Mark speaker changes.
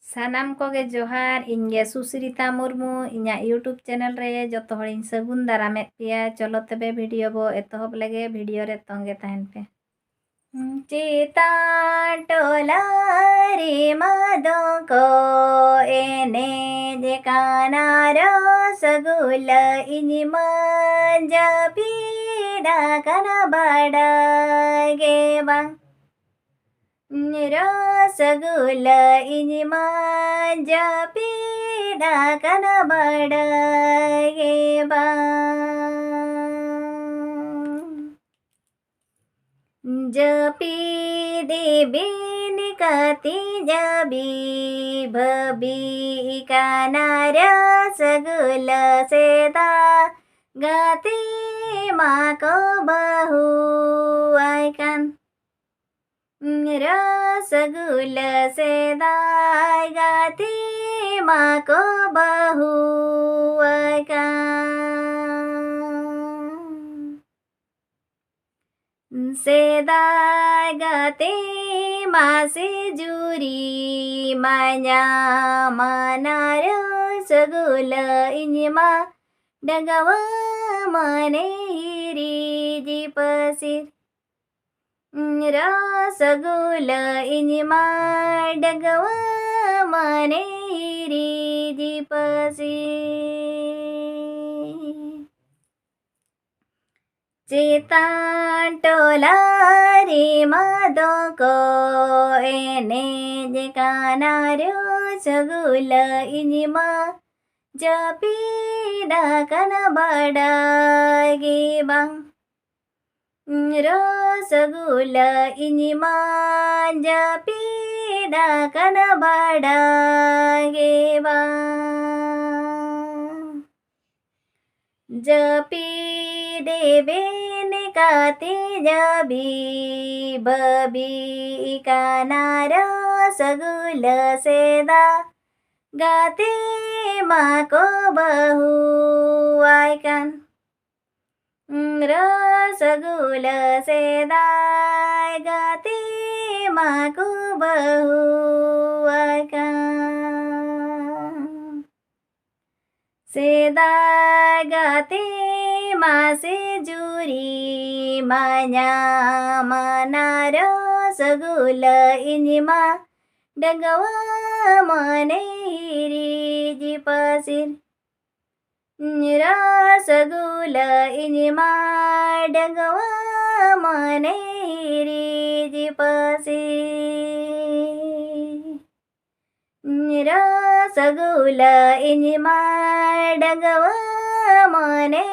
Speaker 1: सानाम कोगे जोहार इनगे सुश्रिता मुर्मू इन्या YouTube channel रे जतो हड़ इन सगुन दारामेद पिया चलो तबे वीडियो बो एतहब लगे वीडियो रे तंगे तहन पे चेता टोला रे मादो को एने जे कानारो सगुल इनि मंजा पीड़ा कना बड़ा गे बांग रसगुल इनि मंजा पीड़ा कना बड़ा गे बांग जपी देवी निकती जबी भबी काना रसगुल सेदा गति माँ को बहु आयकन रसगुल सेदाय गति माँ को बहु आयकन सेदाय गति माँ से जुरी माया माना रसगुल इन्मा डगवा मने हिरी पसिर रसगुल इन्मा डगवा मने हिरी पसिर चेता टोला रे मादो को एने जे काना रसगुल इन्मा जपीड़ा कना बड़ा गे बांग रसगुल इन्मा जपीड़ा कना बड़ा गे बांग जपी देवे निकाते जबी बबी काना रसगुल सेदा गाते माँ को बहु आयकन रसगुल सेदाय गाते माँ को बहु आयकन सेदाय गाते माँ से जुरी माया मना रसगुल इन्मा डगवा मने हिरी पसिर रसगुल इन्मा डगवा मने हिरी पसिर रसगुल इन्मा डगवा मने